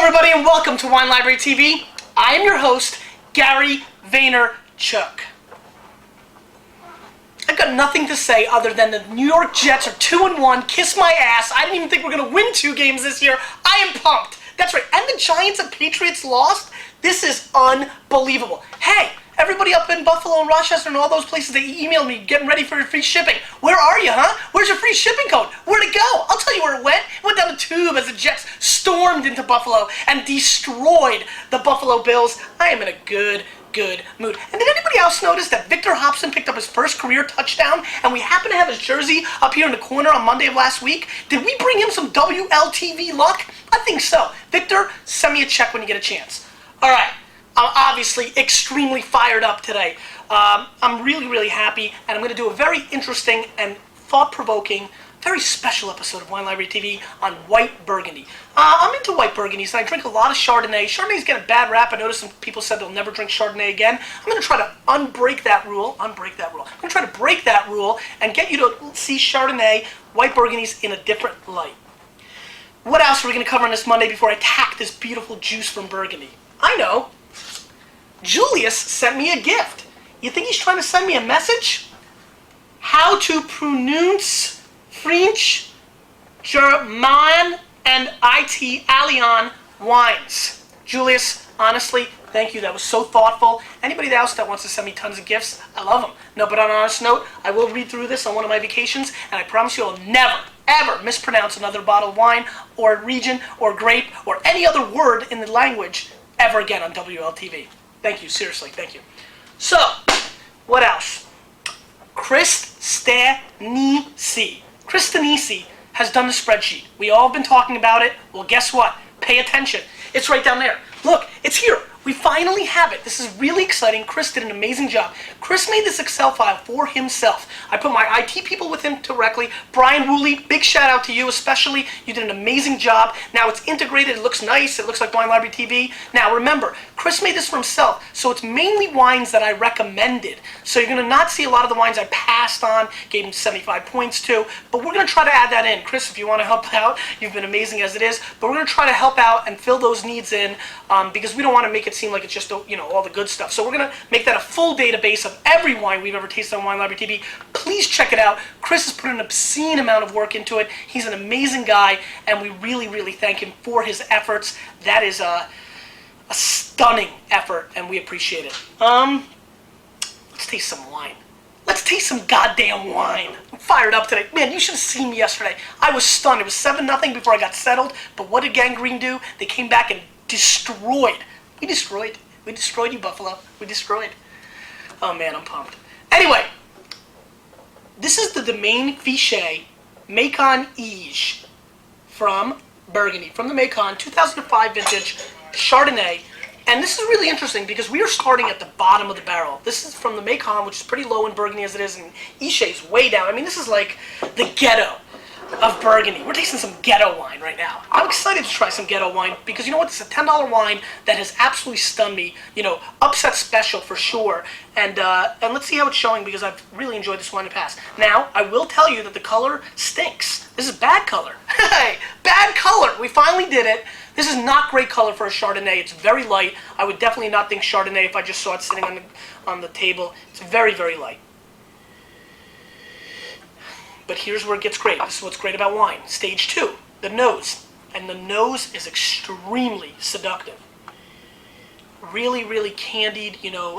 everybody, and welcome to Wine Library TV. I am your host, Gary Vaynerchuk. I've got nothing to say other than the New York Jets are 2-1. Kiss my ass. I didn't even think we're going to win 2 games this year. I am pumped. That's right. And the Giants and Patriots lost. This is unbelievable. Hey, everybody up in Buffalo and Rochester and all those places that emailed me getting ready for your free shipping. Where are you, huh? Where's your free shipping code? Where'd it go? I'll tell you where it went. It went down the tube as the Jets stormed into Buffalo and destroyed the Buffalo Bills. I am in a good mood. And did anybody else notice that Victor Hobson picked up his first career touchdown and we happen to have his jersey up here in the corner on Monday of last week? Did we bring him some WLTV luck? I think so. Victor, send me a check when you get a chance. All right. I'm obviously extremely fired up today. I'm really happy, and I'm going to do a very interesting and thought-provoking, very special episode of Wine Library TV on white Burgundy. I'm into white Burgundies, and I drink a lot of Chardonnay. Chardonnay's get a bad rap. I noticed some people said they'll never drink Chardonnay again. I'm going to try to unbreak that rule. I'm going to try to break that rule and get you to see Chardonnay, white Burgundies in a different light. What else are we going to cover on this Monday before I attack this beautiful juice from Burgundy? I know. Julius sent me a gift. You think he's trying to send me a message? How to pronounce French, German, and Italian wines. Julius, honestly, thank you. That was so thoughtful. Anybody else that wants to send me tons of gifts, I love them. No, but on an honest note, I will read through this on one of my vacations, and I promise you I'll never, ever mispronounce another bottle of wine, or region, or grape, or any other word in the language ever again on WLTV. Thank you, seriously, thank you. So, what else? Chris Stanisi has done the spreadsheet. We all have been talking about it. Well, guess what? Pay attention. It's right down there. Look, it's here. We finally have it. This is really exciting. Chris did an amazing job. Chris made this Excel file for himself. I put my IT people with him directly. Brian Woolley, big shout out to you especially. You did an amazing job. Now it's integrated. It looks nice. It looks like Wine Library TV. Now remember, Chris made this for himself, so it's mainly wines that I recommended. So you're going to not see a lot of the wines I passed on, gave him 75 points to, but we're going to try to add that in. Chris, if you want to help out, you've been amazing as it is, but we're going to try to help out and fill those needs in because we don't want to make it seem like it's just, all the good stuff. So we're going to make that a full database of every wine we've ever tasted on Wine Library TV. Please check it out. Chris has put an obscene amount of work into it. He's an amazing guy, and we really thank him for his efforts. That is a stunning effort, and we appreciate it. Let's taste some wine. Let's taste some goddamn wine. I'm fired up today. Man, you should have seen me yesterday. I was stunned. It was 7-0 before I got settled, but what did Gangrene do? They came back and destroyed. We destroyed you, Buffalo. We destroyed. Oh, man, I'm pumped. Anyway, this is the Domaine Fichet Mâcon-Villages from Burgundy, from the Mâcon, 2005 vintage Chardonnay. And this is really interesting because we are starting at the bottom of the barrel. This is from the Mâcon, which is pretty low in Burgundy as it is, and Fichet is way down. I mean, this is like the ghetto of Burgundy. We're tasting some ghetto wine right now. I'm excited to try some ghetto wine because you know what? It's a $10 wine that has absolutely stunned me. Upset special for sure. And let's see how it's showing because I've really enjoyed this wine in the past. Now, I will tell you that the color stinks. This is bad color. Hey, bad color. We finally did it. This is not great color for a Chardonnay. It's very light. I would definitely not think Chardonnay if I just saw it sitting on the table. It's very light. But here's where it gets great. This is what's great about wine. Stage 2, the nose. And the nose is extremely seductive. Really candied,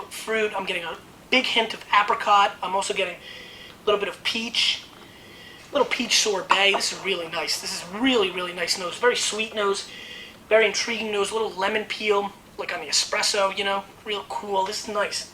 fruit. I'm getting a big hint of apricot. I'm also getting a little bit of peach. A little peach sorbet. This is really nice. This is really nice nose. Very sweet nose. Very intriguing nose. A little lemon peel, like on the espresso, Real cool. This is nice.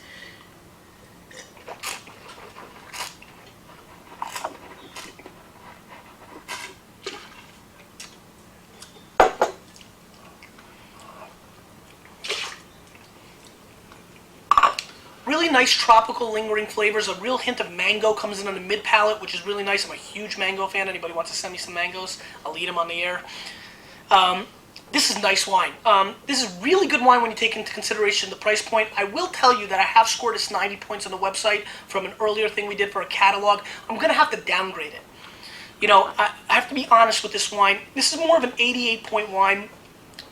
Really nice tropical lingering flavors. A real hint of mango comes in on the mid palate, which is really nice. I'm a huge mango fan. Anybody wants to send me some mangoes, I'll eat them on the air. This is nice wine. This is really good wine when you take into consideration the price point. I will tell you that I have scored this 90 points on the website from an earlier thing we did for a catalog. I'm going to have to downgrade it. I have to be honest with this wine. This is more of an 88-point wine.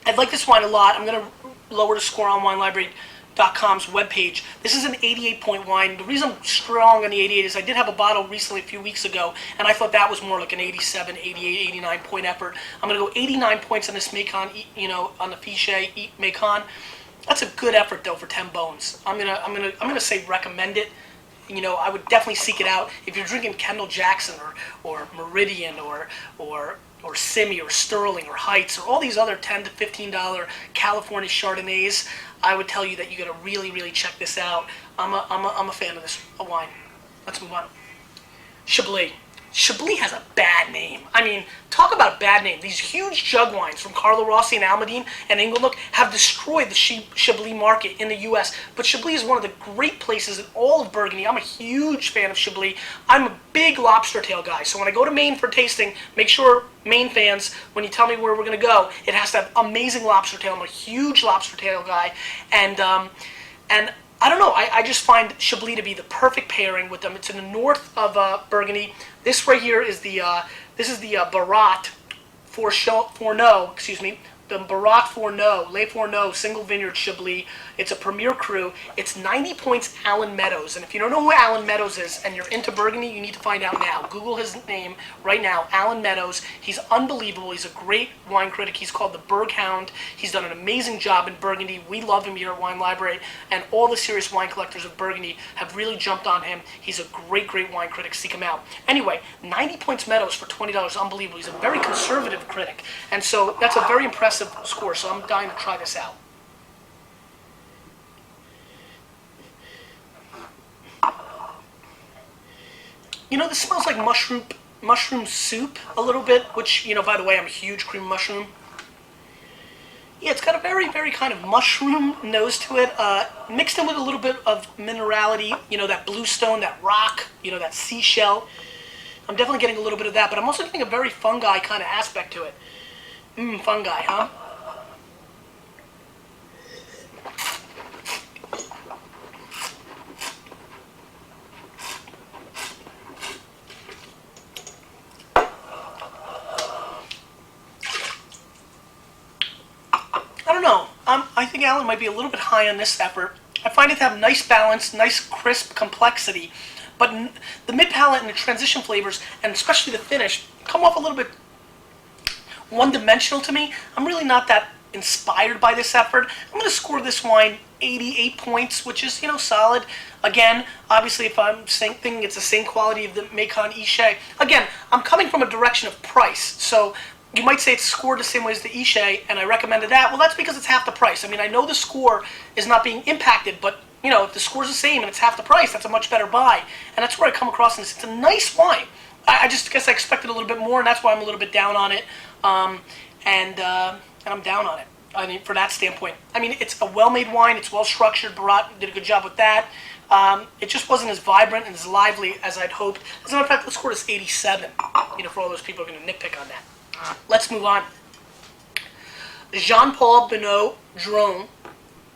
I like this wine a lot. I'm going to lower the score on WineLibrary.com's webpage. This is an 88-point wine. The reason I'm strong on the 88 is I did have a bottle recently a few weeks ago, and I thought that was more like an 87, 88, 89-point effort. I'm going to go 89 points on this Mâcon, on the Fichet Mâcon. That's a good effort though for 10 bones. I'm gonna say recommend it. I would definitely seek it out if you're drinking Kendall Jackson or Meridian or Simi or Sterling or Heights or all these other $10 to $15 California Chardonnays. I would tell you that you got to really, really check this out. I'm a fan of this wine. Let's move on. Chablis. Chablis has a bad name. I mean, talk about a bad name. These huge jug wines from Carlo Rossi and Almadine and Inglenook have destroyed the Chablis market in the U.S., but Chablis is one of the great places in all of Burgundy. I'm a huge fan of Chablis. I'm a big lobster tail guy, so when I go to Maine for tasting, make sure, Maine fans, when you tell me where we're going to go, it has to have amazing lobster tail. I'm a huge lobster tail guy, and I don't know. I just find Chablis to be the perfect pairing with them. It's in the north of Burgundy. This right here is the Barat Fourneau, excuse me, the Barat Fourneau, Les Fourneaux Single Vineyard Chablis. It's a premier cru. It's 90 points Alan Meadows. And if you don't know who Alan Meadows is and you're into Burgundy, you need to find out now. Google his name right now, Alan Meadows. He's unbelievable. He's a great wine critic. He's called the Berghound. He's done an amazing job in Burgundy. We love him here at Wine Library. And all the serious wine collectors of Burgundy have really jumped on him. He's a great, great wine critic. Seek him out. Anyway, 90 points Meadows for $20. Unbelievable. He's a very conservative critic. And so that's a very impressive score. So I'm dying to try this out. This smells like mushroom soup a little bit, which, by the way, I'm a huge cream mushroom. Yeah, it's got a very, very kind of mushroom nose to it, mixed in with a little bit of minerality, that bluestone, that rock, that seashell. I'm definitely getting a little bit of that, but I'm also getting a very fungi kind of aspect to it. Fungi, huh? I think Alan might be a little bit high on this effort. I find it to have nice balance, nice crisp complexity, but the mid-palate and the transition flavors, and especially the finish, come off a little bit one-dimensional to me. I'm really not that inspired by this effort. I'm going to score this wine 88 points, which is, solid. Again, obviously, if I'm thinking it's the same quality of the Mâcon-Villages, again, I'm coming from a direction of price, so you might say it's scored the same way as the Villages, and I recommended that. Well, that's because it's half the price. I mean, I know the score is not being impacted, but, if the score's the same and it's half the price, that's a much better buy. And that's where I come across this. It's a nice wine. I just guess I expected a little bit more, and that's why I'm a little bit down on it. And I'm down on it. I mean, for that standpoint. I mean, it's a well-made wine. It's well-structured. Barat did a good job with that. It just wasn't as vibrant and as lively as I'd hoped. As a matter of fact, the score is 87. For all those people who are going to nitpick on that. Let's move on. Jean-Paul Bonneau Drone.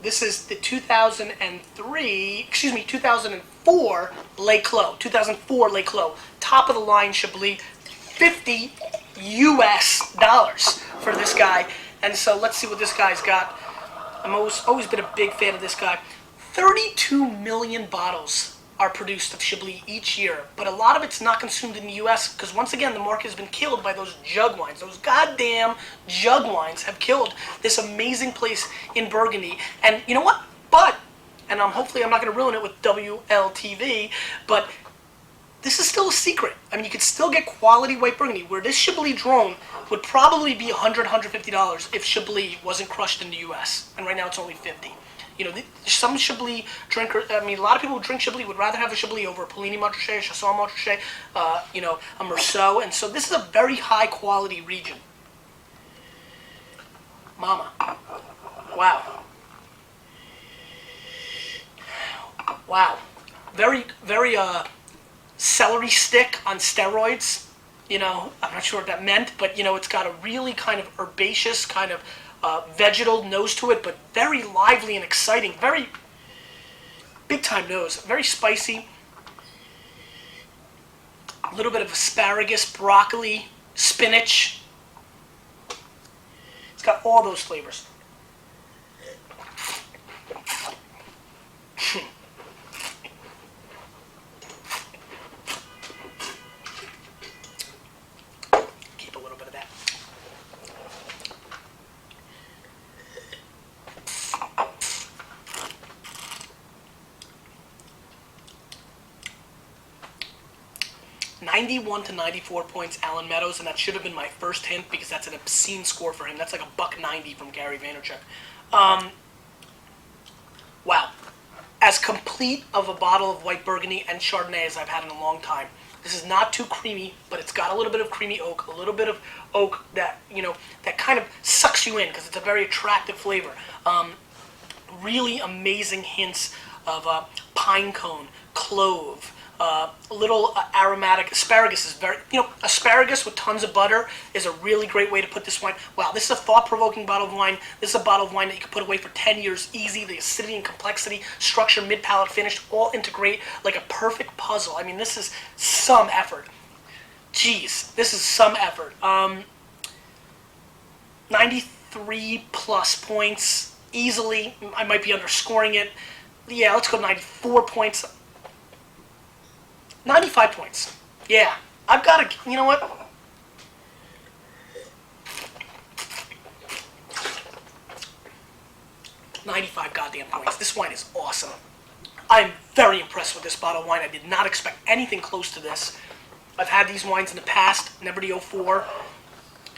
This is the 2004 Les Clos. 2004 Les Clos. Top of the line Chablis. $50 US for this guy. And so let's see what this guy's got. I've always been a big fan of this guy. 32 million bottles are produced of Chablis each year, but a lot of it's not consumed in the U.S. because, once again, the market has been killed by those jug wines. Those goddamn jug wines have killed this amazing place in Burgundy. And you know what? And hopefully I'm not going to ruin it with WLTV, but this is still a secret. I mean, you could still get quality white Burgundy, where this Chablis Drone would probably be $100, $150 if Chablis wasn't crushed in the U.S. And right now it's only $50. Some Chablis drinkers, a lot of people who drink Chablis would rather have a Chablis over a Polini Montrachet, Chasson Montrachet, a Meursault, and so this is a very high quality region. Mama. Wow. Wow. Very, very, celery stick on steroids. I'm not sure what that meant, but, it's got a really kind of herbaceous, kind of vegetal nose to it, but very lively and exciting. Very big time nose. Very spicy. A little bit of asparagus, broccoli, spinach. It's got all those flavors. Keep a little bit of that. $91 to 94 points, Alan Meadows, and that should have been my first hint because that's an obscene score for him. That's like $1.90 from Gary Vaynerchuk. Wow. As complete of a bottle of white Burgundy and Chardonnay as I've had in a long time. This is not too creamy, but it's got a little bit of creamy oak, a little bit of oak that, that kind of sucks you in because it's a very attractive flavor. Really amazing hints of pine cone, clove, little aromatic. Asparagus is very, asparagus with tons of butter is a really great way to put this wine. Wow, this is a thought-provoking bottle of wine. This is a bottle of wine that you can put away for 10 years easy. The acidity and complexity, structure, mid-palate finish, all integrate like a perfect puzzle. I mean, this is some effort. Jeez, this is some effort. 93 plus points, easily. I might be underscoring it. Yeah, let's go 94 points. 95 points. Yeah, I've got to, you know what? $95 goddamn points. This wine is awesome. I'm very impressed with this bottle of wine. I did not expect anything close to this. I've had these wines in the past, never the 04,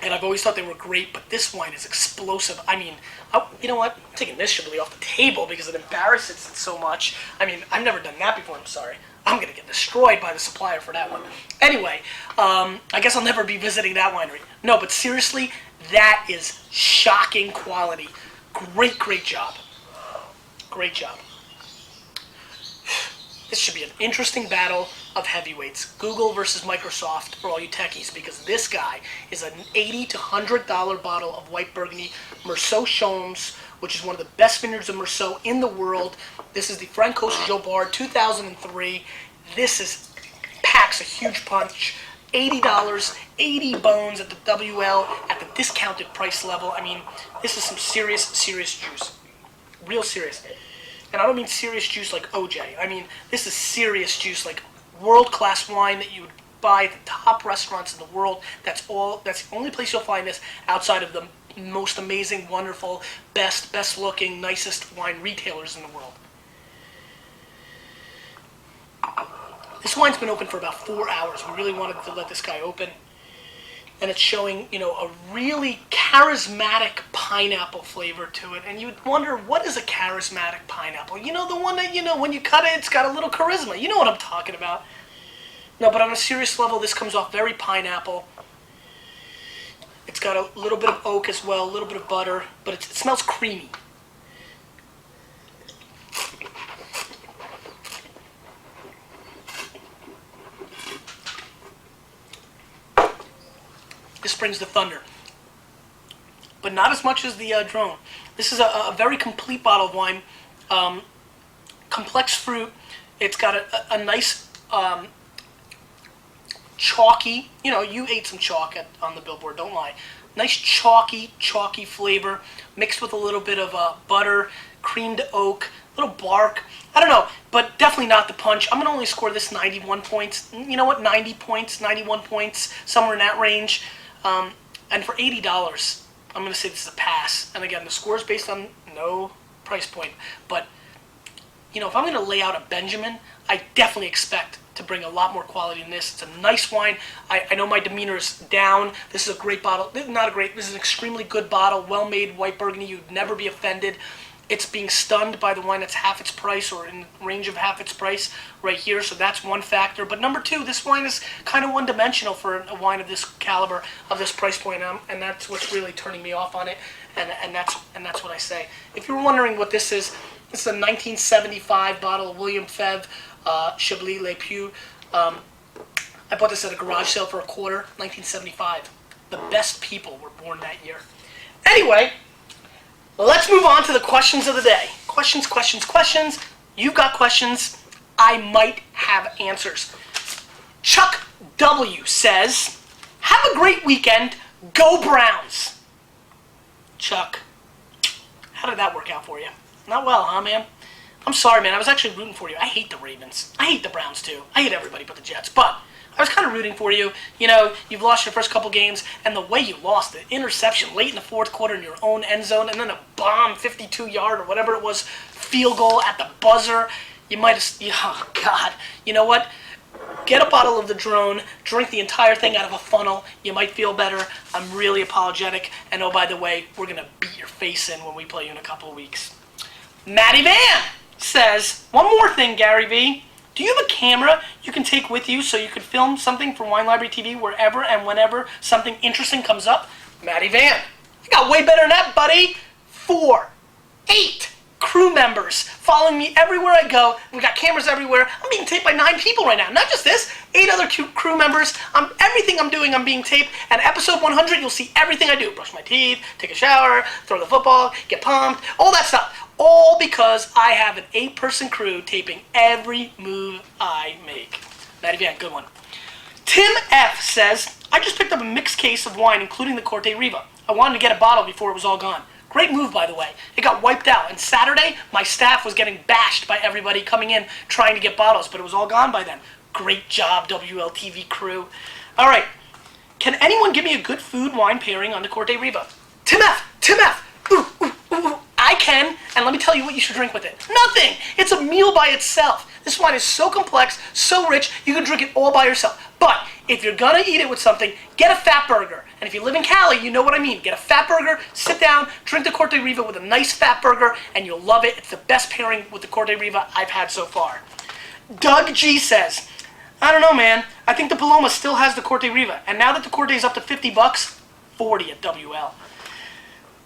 and I've always thought they were great, but this wine is explosive. I mean, you know what? I'm taking this Chablis off the table because it embarrasses it so much. I mean, I've never done that before. I'm sorry. I'm going to get destroyed by the supplier for that one. Anyway, I guess I'll never be visiting that winery. No, but seriously, that is shocking quality. Great, great job. Great job. This should be an interesting battle of heavyweights. Google versus Microsoft for all you techies, because this guy is an $80 to $100 bottle of white Burgundy, Meursault-Chomes, which is one of the best vineyards of Meursault in the world. This is the Francos Jobard 2003. This packs a huge punch. $80, 80 bones at the WL at the discounted price level. I mean, this is some serious, serious juice. Real serious. And I don't mean serious juice like OJ. I mean, this is serious juice like world-class wine that you would buy at the top restaurants in the world. That's the only place you'll find this outside of the most amazing, wonderful, best-looking, nicest wine retailers in the world. This wine's been open for about 4 hours. We really wanted to let this guy open. And it's showing, a really charismatic pineapple flavor to it. And you'd wonder, what is a charismatic pineapple? The one that, when you cut it, it's got a little charisma. You know what I'm talking about. No, but on a serious level, this comes off very pineapple. It's got a little bit of oak as well, a little bit of butter, but it smells creamy. This brings the thunder, but not as much as the drone. This is a very complete bottle of wine. Complex fruit. It's got a nice chalky. You ate some chalk on the billboard. Don't lie. Nice chalky flavor mixed with a little bit of butter, creamed oak, little bark. I don't know, but definitely not the punch. I'm gonna only score this 91 points. You know what? 90 points, 91 points, somewhere in that range. And for $80, I'm going to say this is a pass. And again, the score is based on no price point. But, if I'm going to lay out a Benjamin, I definitely expect to bring a lot more quality than this. It's a nice wine. I know my demeanor is down. This is a great bottle. This is an extremely good bottle, well-made white Burgundy. You'd never be offended. It's being stunned by the wine that's half its price or in range of half its price right here, so that's one factor. But number two, this wine is kind of one-dimensional for a wine of this caliber, of this price point, and that's what's really turning me off on it, and that's what I say. If you were wondering what this is a 1975 bottle of William Febvre Chablis Les Pieux. I bought this at a garage sale for $25, 1975. The best people were born that year. Anyway, let's move on to the questions of the day. Questions. You've got questions. I might have answers. Chuck W. says, have a great weekend. Go Browns. Chuck, how did that work out for you? Not well, huh, man? I'm sorry, man. I was actually rooting for you. I hate the Ravens. I hate the Browns, too. I hate everybody but the Jets. But I was kind of rooting for you. You know, you've lost your first couple games, and the way you lost it, interception late in the fourth quarter in your own end zone, and then a bomb 52-yard or whatever it was, field goal at the buzzer. You might have, oh, God. You know what? Get a bottle of the drone, drink the entire thing out of a funnel. You might feel better. I'm really apologetic. And oh, by the way, we're going to beat your face in when we play you in a couple of weeks. Matty Van says, one more thing, Gary V. Do you have a camera you can take with you so you could film something for Wine Library TV wherever and whenever something interesting comes up? Matty Van. I got way better than that, buddy. 8 crew members following me everywhere I go. We got cameras everywhere. I'm being taped by 9 people right now. Not just this, 8 other crew members. Everything I'm doing, I'm being taped. And episode 100, you'll see everything I do. Brush my teeth, take a shower, throw the football, get pumped, all that stuff. All because I have an 8-person crew taping every move I make. Matty Van, good one. Tim F. says, I just picked up a mixed case of wine, including the Corte Riva. I wanted to get a bottle before it was all gone. Great move, by the way. It got wiped out. And Saturday, my staff was getting bashed by everybody coming in trying to get bottles, but it was all gone by then. Great job, WLTV crew. All right. Can anyone give me a good food wine pairing on the Corte Riva? Tim F. Ooh. I can, and let me tell you what you should drink with it. Nothing. It's a meal by itself. This wine is so complex, so rich, you can drink it all by yourself. But if you're gonna eat it with something, get a fat burger. And if you live in Cali, you know what I mean. Get a fat burger, sit down, drink the Corte Riva with a nice fat burger, and you'll love it. It's the best pairing with the Corte Riva I've had so far. Doug G says, I don't know, man. I think the Paloma still has the Corte Riva, and now that the Corte is up to $50, 40 at WL.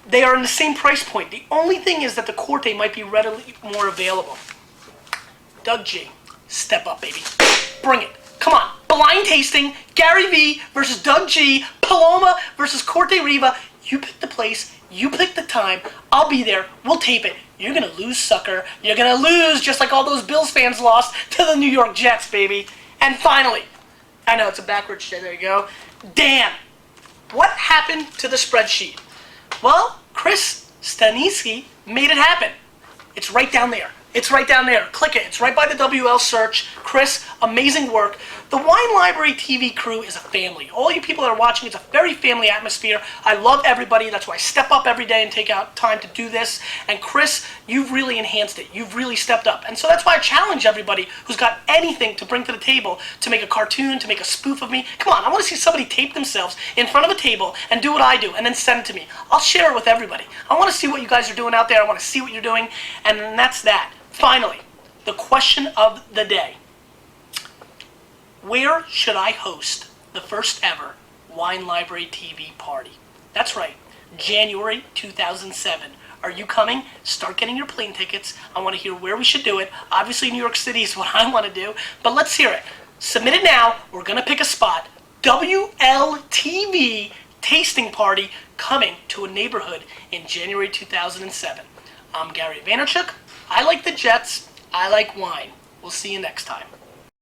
They are in the same price point. The only thing is that the Corte might be readily more available. Doug G, step up, baby. Bring it. Come on. Blind tasting, Gary V versus Doug G, Paloma versus Corte Riva. You pick the place. You pick the time. I'll be there. We'll tape it. You're going to lose, sucker. You're going to lose just like all those Bills fans lost to the New York Jets, baby. And finally, I know it's a backwards shit. There you go. Dan, what happened to the spreadsheet? Well, Chris Staniski made it happen. It's right down there. It's right down there. Click it. It's right by the WL search. Chris, amazing work. The Wine Library TV crew is a family. All you people that are watching, it's a very family atmosphere. I love everybody. That's why I step up every day and take out time to do this. And Chris, you've really enhanced it. You've really stepped up. And so that's why I challenge everybody who's got anything to bring to the table to make a cartoon, to make a spoof of me. Come on, I want to see somebody tape themselves in front of a table and do what I do and then send it to me. I'll share it with everybody. I want to see what you guys are doing out there. I want to see what you're doing. And that's that. Finally, the question of the day. Where should I host the first ever Wine Library TV party? That's right, January 2007. Are you coming? Start getting your plane tickets. I want to hear where we should do it. Obviously, New York City is what I want to do, but let's hear it. Submit it now. We're going to pick a spot. WLTV tasting party coming to a neighborhood in January 2007. I'm Gary Vaynerchuk. I like the Jets. I like wine. We'll see you next time.